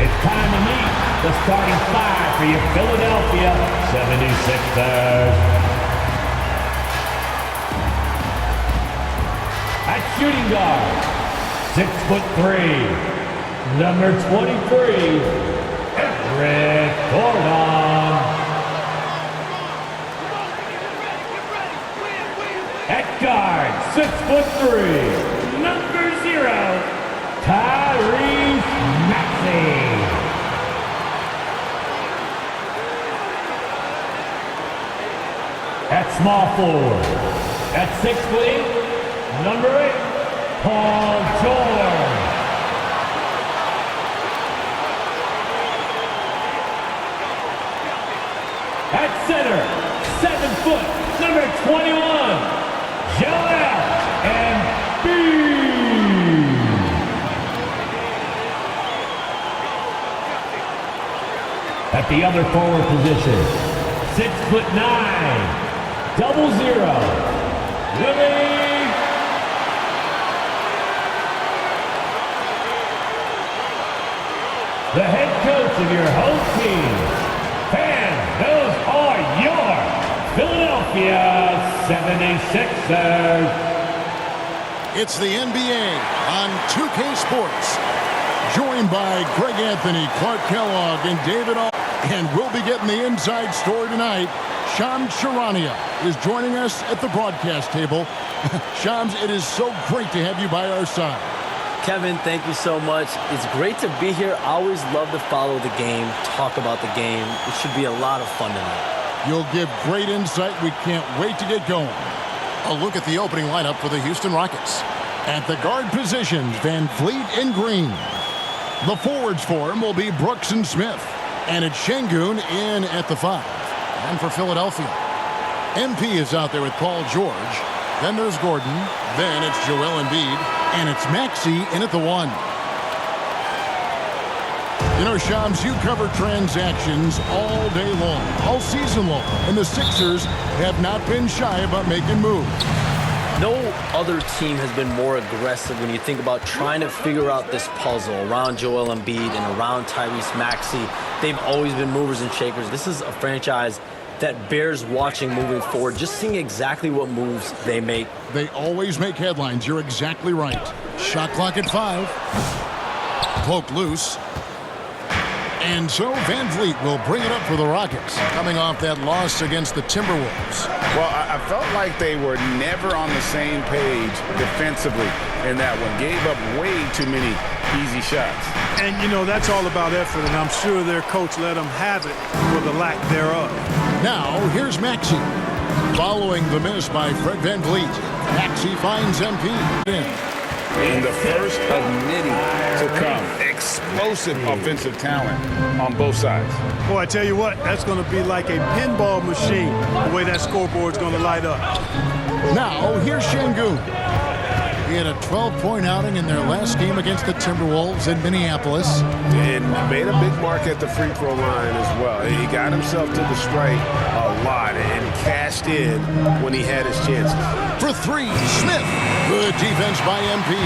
It's time to meet the starting five for your Philadelphia 76ers. At shooting guard, 6'3", number 23, Eric Gordon. At guard, 6'3", number 0, Tyrese Maxey. At small forward, at 6'8", number 8, Paul George. At center, 7 foot, number 21, Joel Embiid. At the other forward position, 6'9", 00, Willie. The head coach of your home team. Fans, those are your Philadelphia 76ers. It's the NBA on 2K Sports. Joined by Greg Anthony, Clark Kellogg, and David All. And we'll be getting the inside story tonight. Shams Charania is joining us at the broadcast table. Shams, it is so great to have you by our side. Kevin, thank you so much. It's great to be here. I always love to follow the game, talk about the game. It should be a lot of fun tonight. You'll give great insight. We can't wait to get going. A look at the opening lineup for the Houston Rockets. At the guard positions, Van Vliet and Green. The forwards for him will be Brooks and Smith. And it's Şengün in at the 5. And for Philadelphia, MP is out there with Paul George. Then there's Gordon. Then it's Joel Embiid. And it's Maxey in at the 1. You know, Shams, you cover transactions all day long, all season long. And the Sixers have not been shy about making moves. No other team has been more aggressive when you think about trying to figure out this puzzle around Joel Embiid and around Tyrese Maxey. They've always been movers and shakers. This is a franchise that bears watching moving forward, just seeing exactly what moves they make. They always make headlines. You're exactly right. Shot clock at 5. Cloak loose. And so Van Vliet will bring it up for the Rockets, coming off that loss against the Timberwolves. Well, I felt like they were never on the same page defensively in that one. Gave up way too many easy shots. And, you know, that's all about effort, and I'm sure their coach let them have it for the lack thereof. Now, here's Maxey. Following the miss by Fred Van Vliet, Maxey finds MP. And the first of many to come. Explosive offensive talent on both sides. Boy, I tell you what, that's going to be like a pinball machine, the way that scoreboard's going to light up. Now, here's Şengün. He had a 12-point outing in their last game against the Timberwolves in Minneapolis. And made a big mark at the free throw line as well. He got himself to the strike a lot and cashed in when he had his chances. For 3, Smith. Good defense by MP.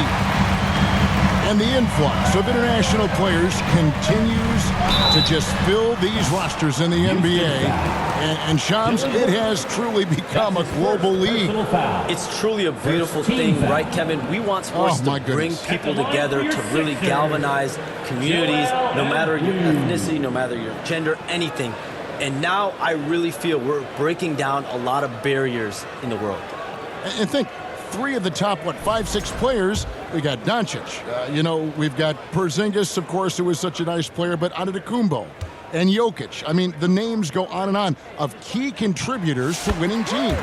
And the influx of international players continues to just fill these rosters in the NBA. And Shams, it has truly become a global league. It's truly a beautiful thing, right, Kevin? We want sports to bring people together, to really galvanize communities, no matter your ethnicity, no matter your gender, anything. And now I really feel we're breaking down a lot of barriers in the world. And think, 3 of the top, 5, 6 players, we got Doncic. You know, we've got Porzingis, of course, who was such a nice player, but Antetokounmpo and Jokic. I mean, the names go on of key contributors to winning teams.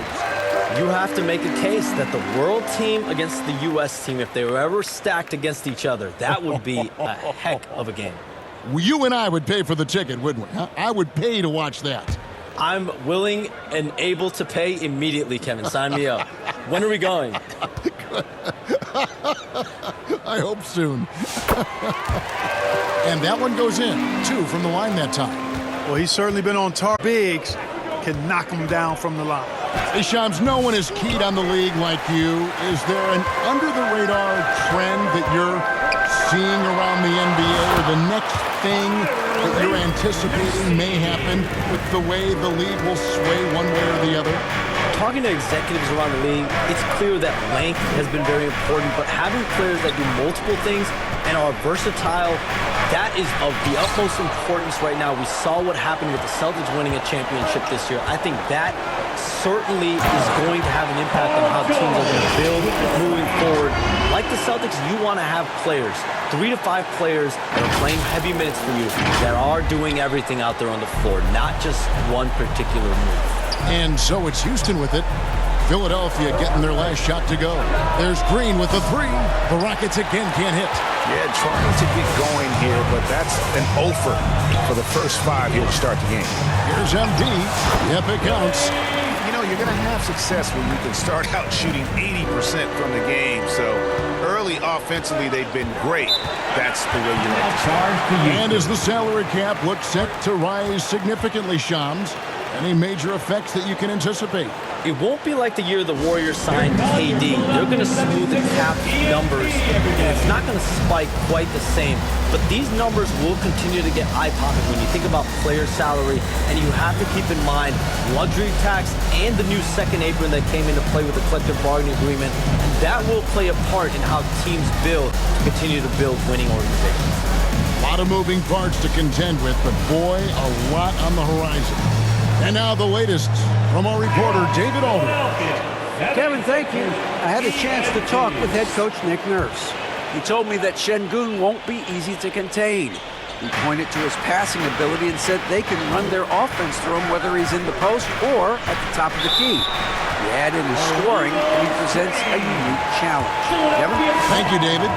You have to make a case that the world team against the U.S. team, if they were ever stacked against each other, that would be a heck of a game. You and I would pay for the ticket, wouldn't we? Huh? I would pay to watch that. I'm willing and able to pay immediately, Kevin. Sign me up. When are we going? I hope soon. And that one goes in, 2 from the line that time. Well, he's certainly been on target. Biggs can knock him down from the line. Hey, Shams, no one is keyed on the league like you. Is there an under-the-radar trend that you're seeing around the NBA, or the next thing that you're anticipating may happen with the way the league will sway one way or the other? Talking to executives around the league, it's clear that length has been very important, but having players that do multiple things and are versatile, that is of the utmost importance right now. We saw what happened with the Celtics winning a championship this year. I think that certainly is going to have an impact on how teams are going to build moving forward. Like the Celtics, you want to have players, 3 to 5 players that are playing heavy minutes for you, that are doing everything out there on the floor, not just one particular move. And so it's Houston with it. Philadelphia getting their last shot to go. There's Green with the 3. The Rockets again can't hit. Yeah, trying to get going here, but that's an offer for the first 5 here to start the game. Here's MD. Yep, it counts. You know, you're going to have success when you can start out shooting 80% from the game. So early offensively, they've been great. That's the way you like to start. And as the salary cap looks set to rise significantly, Shams, any major effects that you can anticipate? It won't be like the year the Warriors signed KD. They're going to smooth the cap numbers, and it's not going to spike quite the same. But these numbers will continue to get eye-popping when you think about player salary, and you have to keep in mind luxury tax and the new second apron that came into play with the collective bargaining agreement. And that will play a part in how teams build to continue to build winning organizations. A lot of moving parts to contend with, but boy, a lot on the horizon. And now the latest from our reporter, David Aldridge. Kevin, thank you. I had a chance to talk with head coach Nick Nurse. He told me that Şengün won't be easy to contain. He pointed to his passing ability and said they can run their offense through him whether he's in the post or at the top of the key. He added his scoring, and he presents a unique challenge. Kevin? Thank you, David.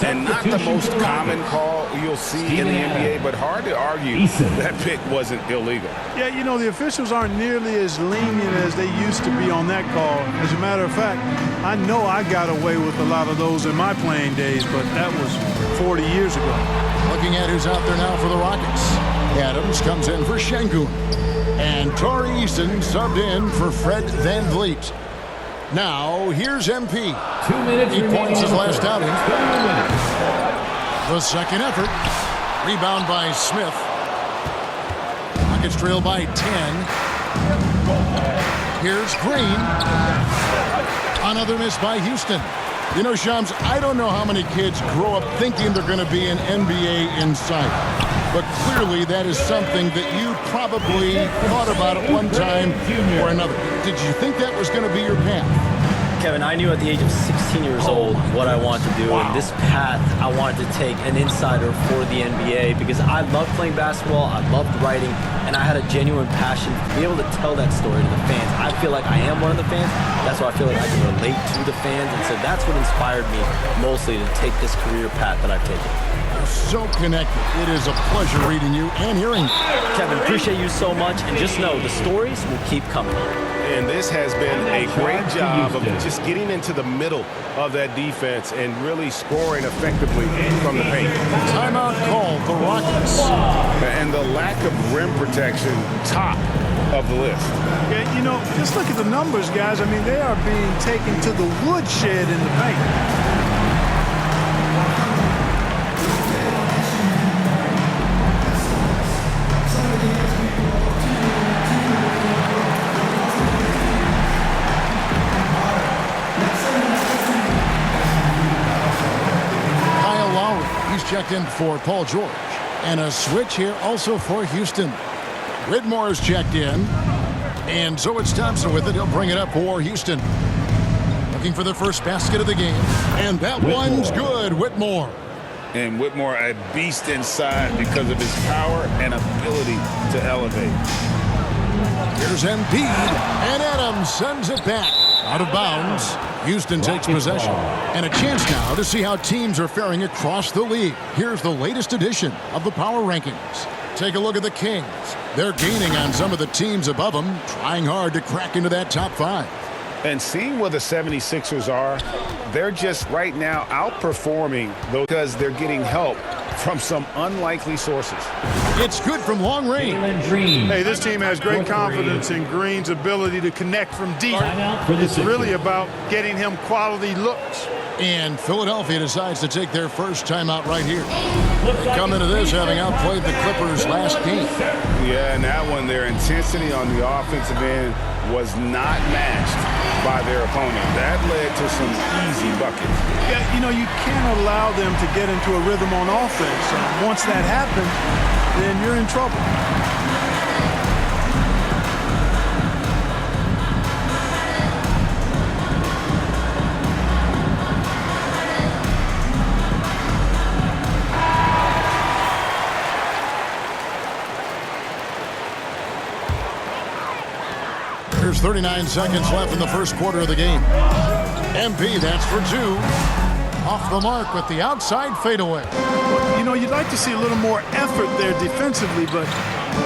And not the most common call you'll see in the NBA, but hard to argue that pick wasn't illegal. Yeah, you know, the officials aren't nearly as lenient as they used to be on that call. As a matter of fact, I know I got away with a lot of those in my playing days, but that was 40 years ago. Looking at who's out there now for the Rockets. Adams comes in for Şengün. And Tari Eason subbed in for Fred VanVleet. Now, here's MP. 2 minutes. He points his last outing. The second effort. Rebound by Smith. Rockets trail by 10. Here's Green. Another miss by Houston. You know, Shams, I don't know how many kids grow up thinking they're going to be an NBA insider. But clearly that is something that you probably thought about at one time or another. Did you think that was going to be your path? Kevin, I knew at the age of 16 years old what I wanted to do, and this path I wanted to take an insider for the NBA because I loved playing basketball, I loved writing, and I had a genuine passion to be able to tell that story to the fans. I feel like I am one of the fans. That's why I feel like I can relate to the fans, and so that's what inspired me mostly to take this career path that I've taken. You're so connected. It is a pleasure reading you and hearing you. Kevin, appreciate you so much, and just know the stories will keep coming. And this has been a great job of just getting into the middle of that defense and really scoring effectively from the paint. Timeout called the Rockets. And the lack of rim protection, top of the list. Yeah, you know, just look at the numbers, guys. I mean, they are being taken to the woodshed in the paint. Checked in for Paul George. And a switch here also for Houston. Whitmore's checked in. And so it's Thompson with it. He'll bring it up for Houston. Looking for the first basket of the game. And that one's good, Whitmore. And Whitmore, a beast inside because of his power and ability to elevate. Here's Embiid. And Adams sends it back. Out of bounds. Houston takes possession. And a chance now to see how teams are faring across the league. Here's the latest edition of the Power Rankings. Take a look at the Kings. They're gaining on some of the teams above them, trying hard to crack into that top 5. And seeing where the 76ers are, they're just right now outperforming because they're getting help from some unlikely sources. It's good from long range. Jalen Green. Hey, this team has great For confidence three. in Green's ability to connect from deep. Timeout for the It's really Sixers. about getting him quality looks. And Philadelphia decides to take their first timeout right here. Looks They like come into this having outplayed the Clippers last game. Yeah, and that one, their intensity on the offensive end was not matched by their opponent. That led to some easy buckets. Yeah, you know, you can't allow them to get into a rhythm on offense. Once that happens, then you're in trouble. There's 39 seconds left in the first quarter of the game. MP, that's for two. Off the mark with the outside fadeaway. You know, you'd like to see a little more effort there defensively, but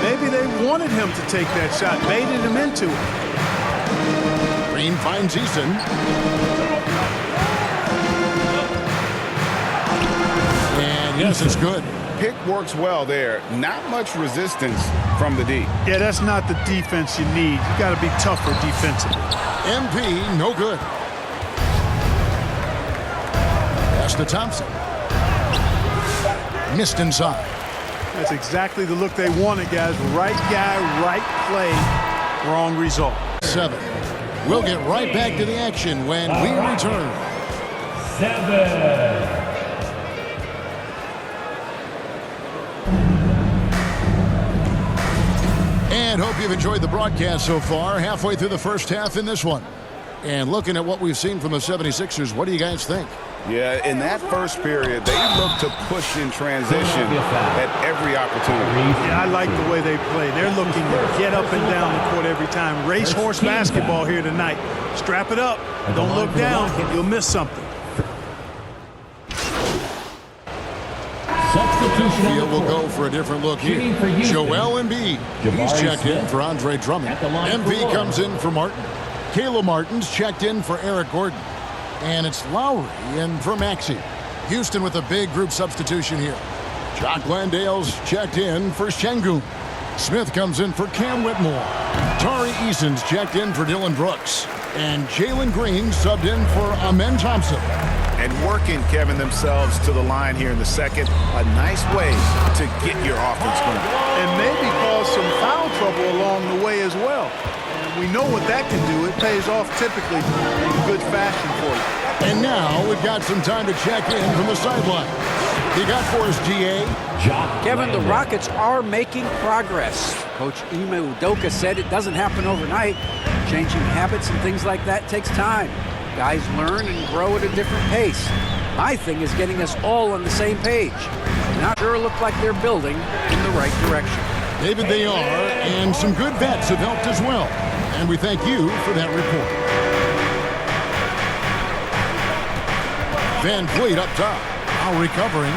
maybe they wanted him to take that shot, baited him into it. Green finds Eason. And yes, it's good. Pick works well there. Not much resistance from the D. Yeah, that's not the defense you need. You got to be tougher defensively. MP, no good. Pass to Thompson. Missed inside. That's exactly the look they wanted, guys. Right guy, right play, wrong result. 7. We'll get right back to the action when we return. 7. And hope you've enjoyed the broadcast so far. Halfway through the first half in this one. And looking at what we've seen from the 76ers, what do you guys think? Yeah, in that first period, they looked to push in transition at every opportunity. Yeah, I like the way they play. They're looking to get up and down the court every time. Racehorse basketball here tonight. Strap it up. Don't look down. You'll miss something. Substitution. Field will go for a different look here. Shooting for Houston. Joel Embiid. He's Jabari checked in Smith. for Andre Drummond. At the line for MB Warren. comes in for Martin. Kayla Martin's checked in for Eric Gordon. And it's Lowry in for Maxey. Houston with a big group substitution here. Jock Landale's checked in for Şengün. Smith comes in for Cam Whitmore. Tari Eason's checked in for Dylan Brooks. And Jalen Green subbed in for Amen Thompson. And working, Kevin, themselves to the line here in the second. A nice way to get your offense going. And maybe cause some foul trouble along the way as well. And we know what that can do. It pays off typically in good fashion for you. And now we've got some time to check in from the sideline. You got for us, GA? Kevin, the Rockets are making progress. Coach Ime Udoka said it doesn't happen overnight. Changing habits and things like that takes time. Guys learn and grow at a different pace. My thing is getting us all on the same page. Not sure look like they're building in the right direction. David, they are, and some good vets have helped as well. And we thank you for that report. Van Vliet up top. Now recovering.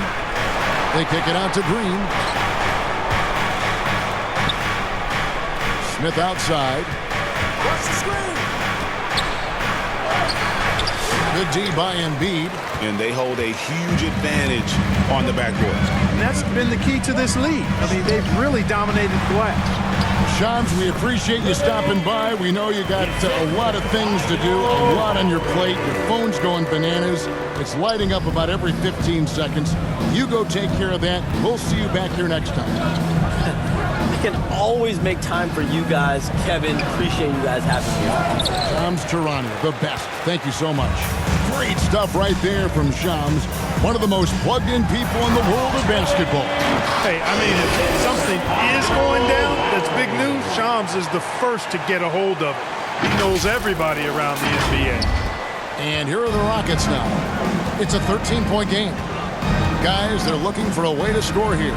They kick it out to Green. Smith outside. Good D by Embiid. And they hold a huge advantage on the backcourt. And that's been the key to this league. I mean, they've really dominated glass. Shams, we appreciate you stopping by. We know you got a lot of things to do, a lot on your plate. Your phone's going bananas. It's lighting up about every 15 seconds. You go take care of that. We'll see you back here next time. I can always make time for you guys. Kevin, appreciate you guys having me. Shams Charania, the best. Thank you so much. Great stuff right there from Shams, one of the most plugged-in people in the world of basketball. Hey, I mean, if something is going down, that's big news. Shams is the first to get a hold of it. He knows everybody around the NBA. And here are the Rockets now. It's a 13-point game. Guys, they're looking for a way to score here.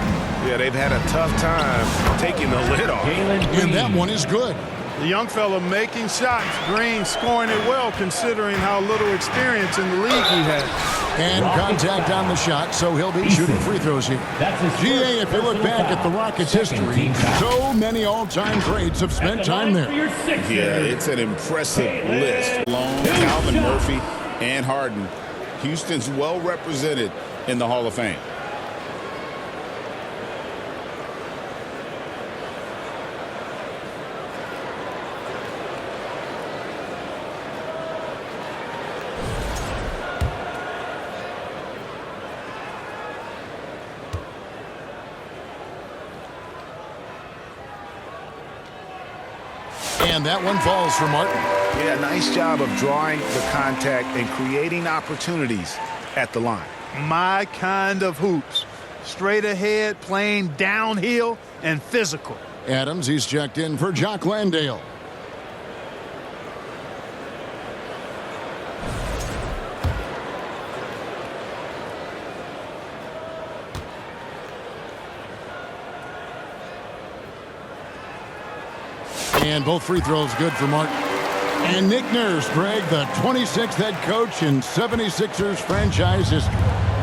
Yeah, they've had a tough time taking the lid off. And that one is good. The young fella making shots. Green scoring it well considering how little experience in the league he has. And contact on the shot, so he'll be shooting free throws here. GA, if you look back at the Rockets' history, so many all-time greats have spent time there. Yeah, it's an impressive list. Malone, Calvin Murphy, and Harden. Houston's well represented in the Hall of Fame. And that one falls for Martin. Yeah, nice job of drawing the contact and creating opportunities at the line. My kind of hoops. Straight ahead, playing downhill, and physical. Adams, he's checked in for Jock Landale. And both free throws good for Martin. And Nick Nurse, Greg, the 26th head coach in 76ers franchise history.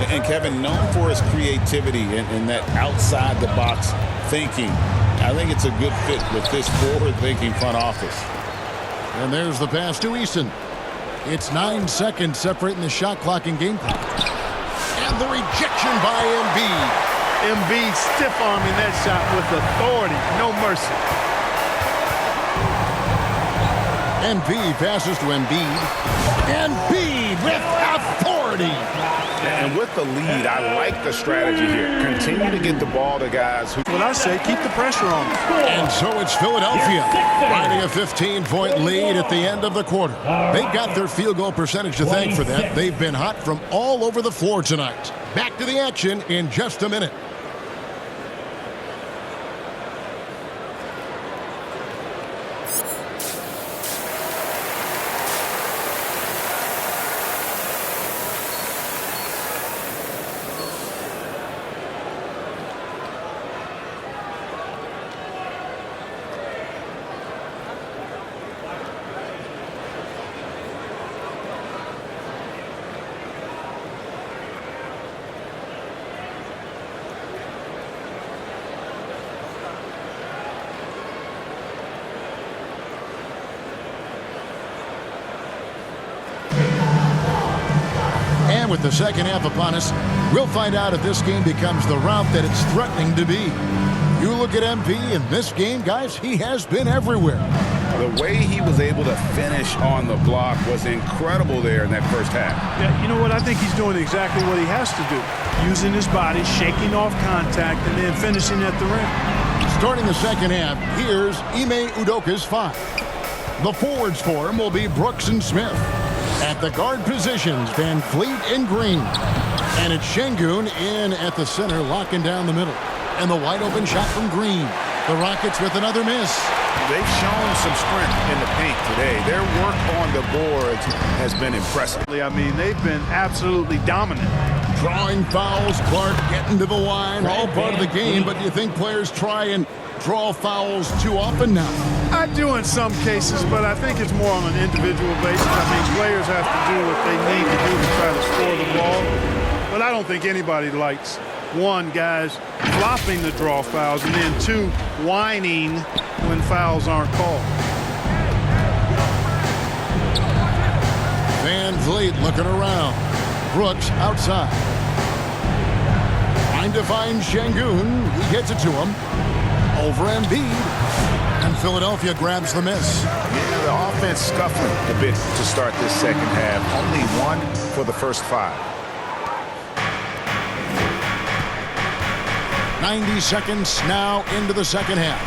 And Kevin, known for his creativity and that outside-the-box thinking. I think it's a good fit with this forward-thinking front office. And there's the pass to Eason. It's 9 seconds separating the shot clock and game clock. And the rejection by Embiid. Embiid stiff-arming that shot with authority. No mercy. Embiid passes to Embiid. Embiid with authority. And with the lead, I like the strategy here. Continue to get the ball to guys who... What I say, keep the pressure on. And so it's Philadelphia riding a 15-point lead at the end of the quarter. They've got their field goal percentage to thank for that. They've been hot from all over the floor tonight. Back to the action in just a minute. With the second half upon us, we'll find out if this game becomes the route that it's threatening to be. You look at MP in this game, guys, he has been everywhere. The way he was able to finish on the block was incredible there in that first half. Yeah, you know what? I think he's doing exactly what he has to do. Using his body, shaking off contact, and then finishing at the rim. Starting the second half, here's Ime Udoka's 5. The forwards for him will be Brooks and Smith. At the guard positions, Van Fleet and Green. And it's Şengün in at the center, locking down the middle. And the wide open shot from Green. The Rockets with another miss. They've shown some strength in the paint today. Their work on the boards has been impressive. I mean, they've been absolutely dominant. Drawing fouls, Clark getting to the line, all part of the game, but do you think players try and draw fouls too often now? I do in some cases, but I think it's more on an individual basis. I mean, players have to do what they need to do to try to score the ball. But I don't think anybody likes, one, guys flopping the draw fouls, and then two, whining when fouls aren't called. Van Vliet looking around. Brooks outside. Trying to find Şengün. He gets it to him. Over Embiid. And Philadelphia grabs the miss. Yeah, the offense scuffling a bit to start this second half. Only one for the first 5. 90 seconds now into the second half.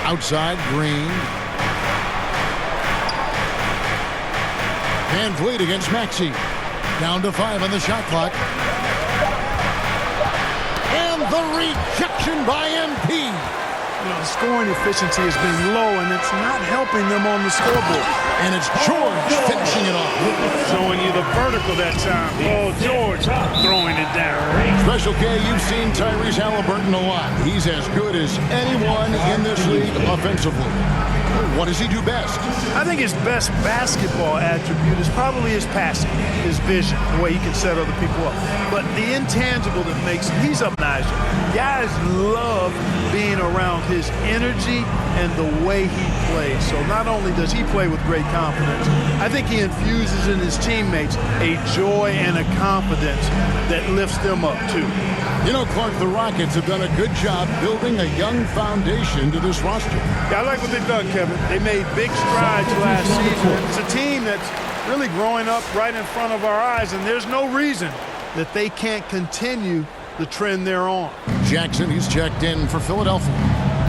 Outside, Green. Van Vliet against Maxey. Down to 5 on the shot clock. And the rejection by MP. You know, the scoring efficiency has been low, and it's not helping them on the scoreboard. And it's George finishing it off. Showing you the vertical that time. Oh, George throwing it down. Special K, you've seen Tyrese Halliburton a lot. He's as good as anyone in this league offensively. What does he do best? I think his best basketball attribute is probably his passing, his vision, the way he can set other people up. But the intangible that makes him, he's a Niger. Guys love being around his energy and the way he plays. So not only does he play with great confidence, I think he infuses in his teammates a joy and a confidence that lifts them up too. You know, Clark, the Rockets have done a good job building a young foundation to this roster. Yeah, I like what they've done, Kevin. They made big strides last season. It's a team that's really growing up right in front of our eyes, and there's no reason that they can't continue the trend they're on. Jackson, he's checked in for Philadelphia.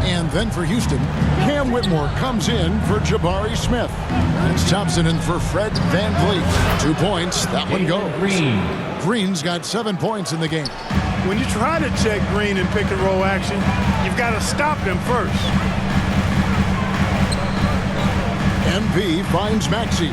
And then for Houston, Cam Whitmore comes in for Jabari Smith. It's Thompson in for Fred VanVleet. 2 points. That one goes. Green's got 7 points in the game. When you try to check Green in pick and roll action, you've got to stop him first. MP finds Maxey.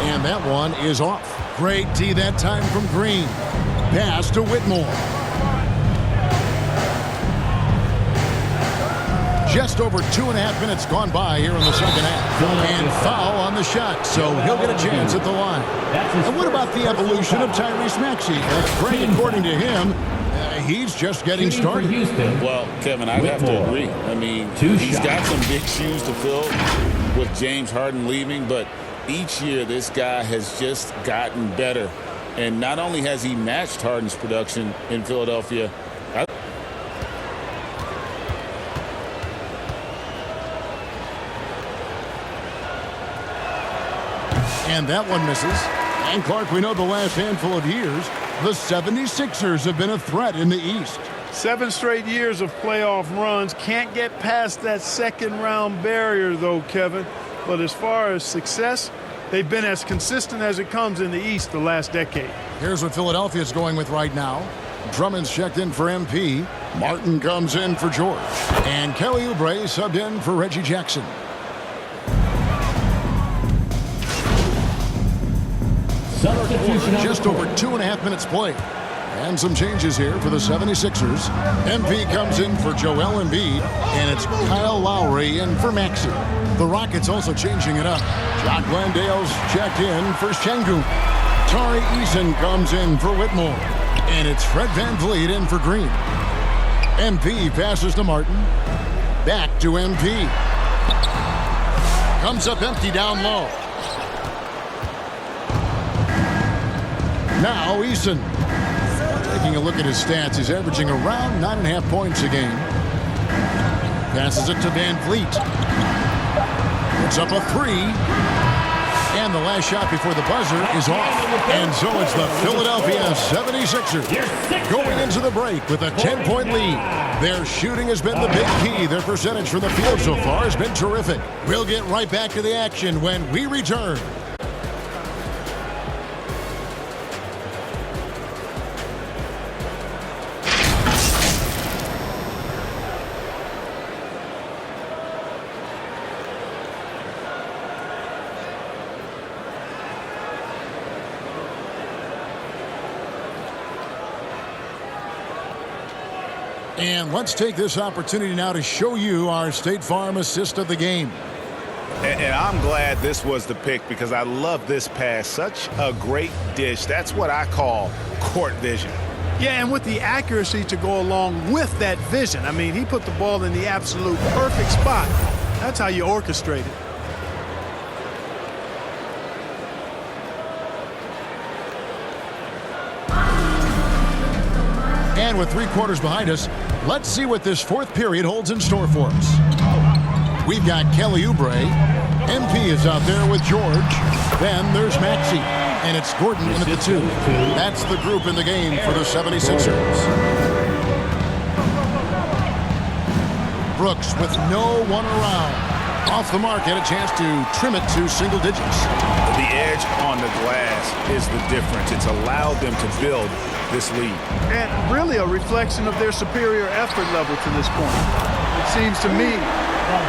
And that one is off. Great D that time from Green. Pass to Whitmore. Just over 2.5 minutes gone by here in the second half. And foul on the shot, so he'll get a chance at the line. And what about the evolution of Tyrese Maxey? That's great according to him. He's just getting started. Well, Kevin, I'd have to agree. I mean, he's got some big shoes to fill with James Harden leaving, but each year this guy has just gotten better. And not only has he matched Harden's production in Philadelphia, and that one misses. And Clark, we know the last handful of years, the 76ers have been a threat in the East. 7 straight years of playoff runs. Can't get past that second round barrier, though, Kevin. But as far as success, they've been as consistent as it comes in the East the last decade. Here's what Philadelphia's going with right now. Drummond's checked in for MP. Martin comes in for George. And Kelly Oubre subbed in for Reggie Jackson. Just over 2.5 minutes played. And some changes here for the 76ers. MP comes in for Joel Embiid, and it's Kyle Lowry in for Maxey. The Rockets also changing it up. Jock Landale's checked in for Şengün. Tari Eason comes in for Whitmore, and it's Fred VanVleet in for Green. MP passes to Martin. Back to MP. Comes up empty down low. Now Eason. Taking a look at his stats, he's averaging around 9.5 points a game. Passes it to VanVleet. Puts up a 3. And the last shot before the buzzer is off. And so it's the Philadelphia 76ers going into the break with a 10-point lead. Their shooting has been the big key. Their percentage from the field so far has been terrific. We'll get right back to the action when we return. And let's take this opportunity now to show you our State Farm assist of the game. And I'm glad this was the pick because I love this pass. Such a great dish. That's what I call court vision. Yeah, and with the accuracy to go along with that vision. I mean, he put the ball in the absolute perfect spot. That's how you orchestrate it. And with 3 quarters behind us, let's see what this fourth period holds in store for us. We've got Kelly Oubre. MP is out there with George. Then there's Maxey. And it's Gordon in at the 2. That's the group in the game for the 76ers. Brooks with no one around. Off the mark, had a chance to trim it to single digits. The edge on the glass is the difference. It's allowed them to build this lead. And really a reflection of their superior effort level to this point. It seems to me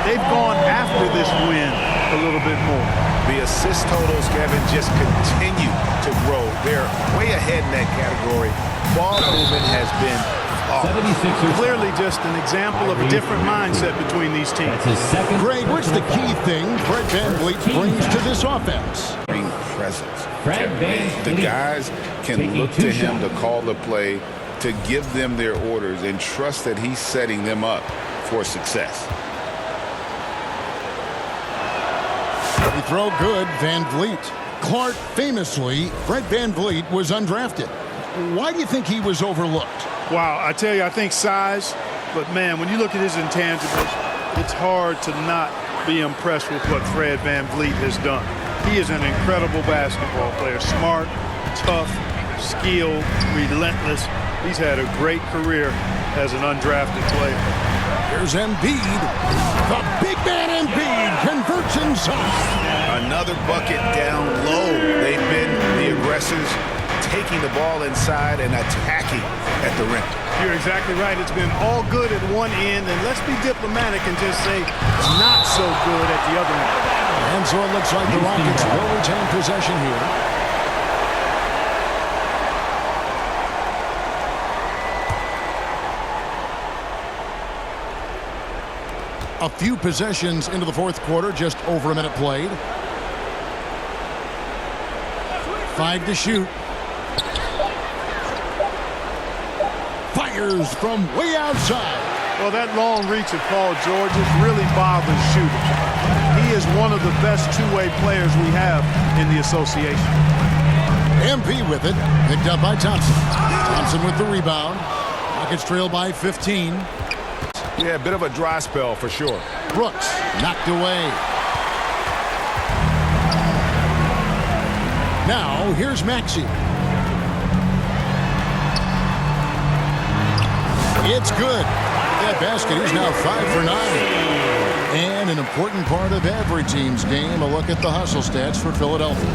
they've gone after this win a little bit more. The assist totals, Kevin, just continue to grow. They're way ahead in that category. Ball movement has been clearly just an example of a different mindset between these teams. Greg, what's the key thing Fred VanVleet brings to this offense? Presence. The guys can look to him to call the play, to give them their orders, and trust that he's setting them up for success. The throw good, VanVleet. Clark, famously, Fred VanVleet was undrafted. Why do you think he was overlooked? Wow, I tell you, I think size. But, man, when you look at his intangibles, it's hard to not be impressed with what Fred VanVleet has done. He is an incredible basketball player. Smart, tough, skilled, relentless. He's had a great career as an undrafted player. Here's Embiid. The big man Embiid converts inside. Another bucket down low. They've been the aggressors, taking the ball inside and attacking at the rim. You're exactly right. It's been all good at one end, and let's be diplomatic and just say not so good at the other end. And so it looks like the Rockets will retain possession here. A few possessions into the fourth quarter, just over a minute played. 5 to shoot. Fires from way outside. Well, that long reach of Paul George really bothers shooters. He is one of the best two-way players we have in the association. MP with it, picked up by Thompson. Thompson with the rebound. Rockets trail by 15. Yeah, a bit of a dry spell for sure. Brooks knocked away. Now here's Maxey. It's good. That basket, he's now 5 for 9. And an important part of every team's game, a look at the hustle stats for Philadelphia.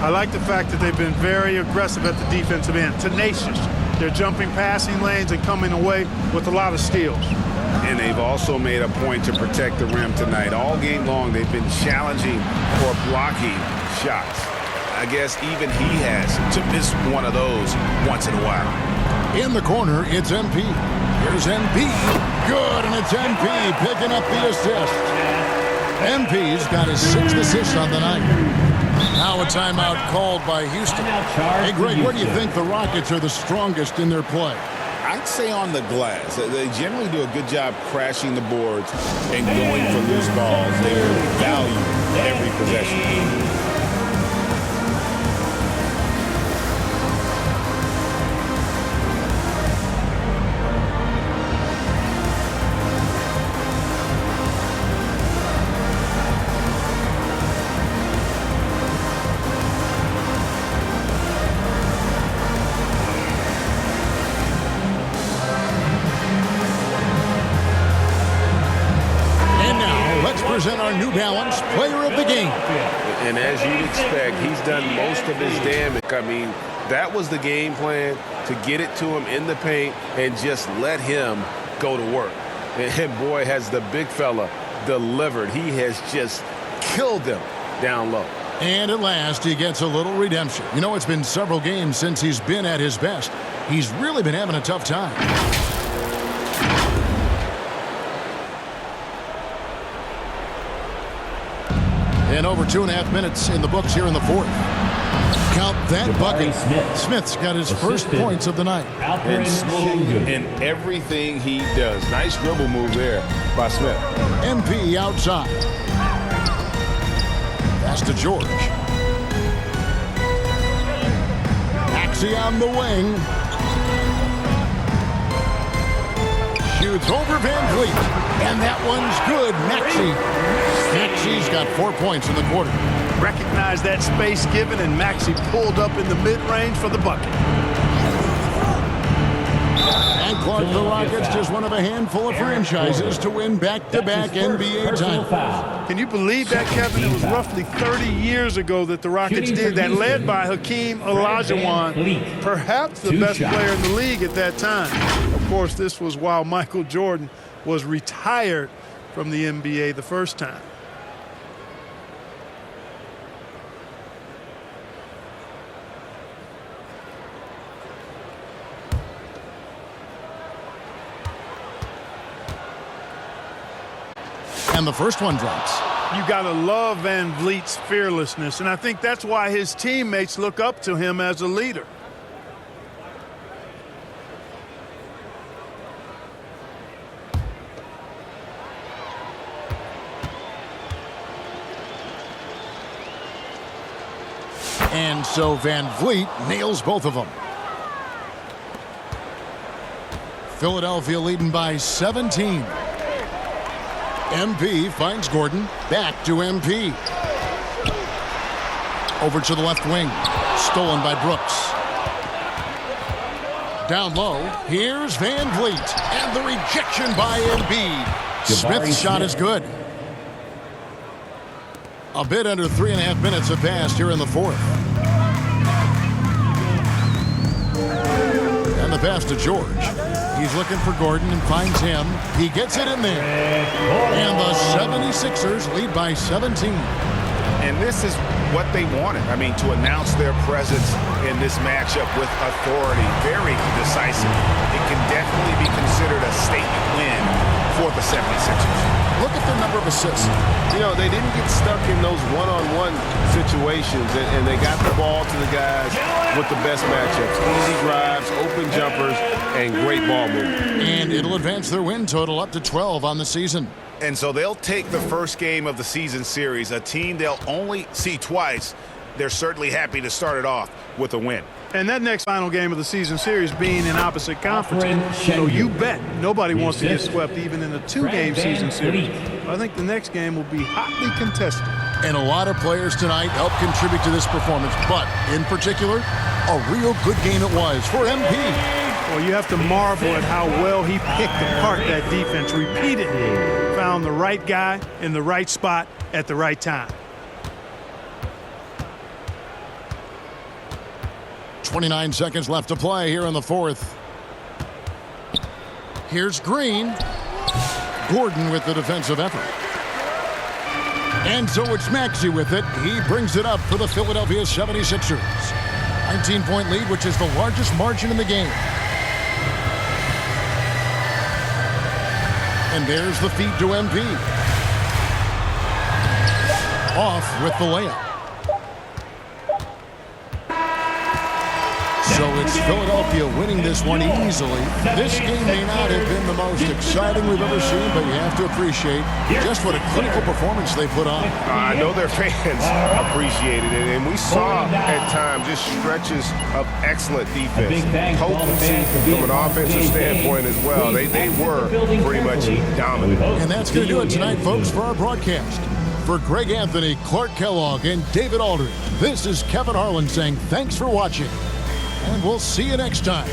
I like the fact that they've been very aggressive at the defensive end, tenacious. They're jumping passing lanes and coming away with a lot of steals. And they've also made a point to protect the rim tonight. All game long, they've been challenging for blocking shots. I guess even he has to miss one of those once in a while. In the corner, it's MP. Here's MP. Good, and it's MP picking up the assist. MP's got his 6th assist on the night. Now a timeout called by Houston. Hey, Greg, where do you think the Rockets are the strongest in their play? I'd say on the glass. They generally do a good job crashing the boards and going for loose balls. They value every possession. Present our New Balance Player of the Game. And as you'd expect, he's done most of his damage. I mean, that was the game plan, to get it to him in the paint and just let him go to work. And boy, has the big fella delivered. He has just killed them down low. And at last, he gets a little redemption. You know, it's been several games since he's been at his best. He's really been having a tough time. And over 2.5 minutes in the books here in the fourth. Count that bucket. Smith's got his first points of the night. And smooth in everything he does. Nice dribble move there by Smith. MP outside. Pass to George. Maxey on the wing. Shoots over VanVleet. And that one's good. Maxey's got 4 points in the quarter. Recognize that space given, and Maxey pulled up in the mid-range for the bucket. And Clark, the Rockets, just one of a handful of franchises to win back-to-back NBA titles. Can you believe that, Kevin? It was roughly 30 years ago that the Rockets did that, led by Hakeem Olajuwon, perhaps the best player in the league at that time. Of course, this was while Michael Jordan was retired from the NBA the first time. And the first one drops. You got to love VanVleet's fearlessness, and I think that's why his teammates look up to him as a leader. And so VanVleet nails both of them. Philadelphia leading by 17. MP finds Gordon. Back to MP. Over to the left wing. Stolen by Brooks. Down low. Here's Van Vliet. And the rejection by Embiid. Smith's shot is good. A bit under 3.5 minutes have passed here in the fourth. And the pass to George. He's looking for Gordon and finds him. He gets it in there. And the 76ers lead by 17. And this is what they wanted. I mean, to announce their presence in this matchup with authority. Very decisive. It can definitely be considered a statement win for the 76ers. Look at the number of assists. You know, they didn't get stuck in those one-on-one situations, and they got the ball to the guys with the best matchups. Easy drives, open jumpers, and great ball movement. And it'll advance their win total up to 12 on the season. And so they'll take the first game of the season series, a team they'll only see twice. They're certainly happy to start it off with a win. And that next final game of the season series being in opposite conferences, so you bet nobody wants to get swept even in a 2-game season series. I think the next game will be hotly contested. And a lot of players tonight helped contribute to this performance, but in particular, a real good game it was for MP. Well, you have to marvel at how well he picked apart that defense repeatedly. Found the right guy in the right spot at the right time. 29 seconds left to play here in the fourth. Here's Green. Gordon with the defensive effort. And so it's Maxey with it. He brings it up for the Philadelphia 76ers. 19-point lead, which is the largest margin in the game. And there's the feed to MP. Off with the layup. So it's Philadelphia winning this one easily. This game may not have been the most exciting we've ever seen, but you have to appreciate just what a clinical performance they put on. I know their fans appreciated it, and we saw at times just stretches of excellent defense. Potency from an offensive standpoint as well. They were pretty much dominant. And that's going to do it tonight, folks, for our broadcast. For Greg Anthony, Clark Kellogg, and David Aldridge, this is Kevin Harlan saying thanks for watching. And we'll see you next time.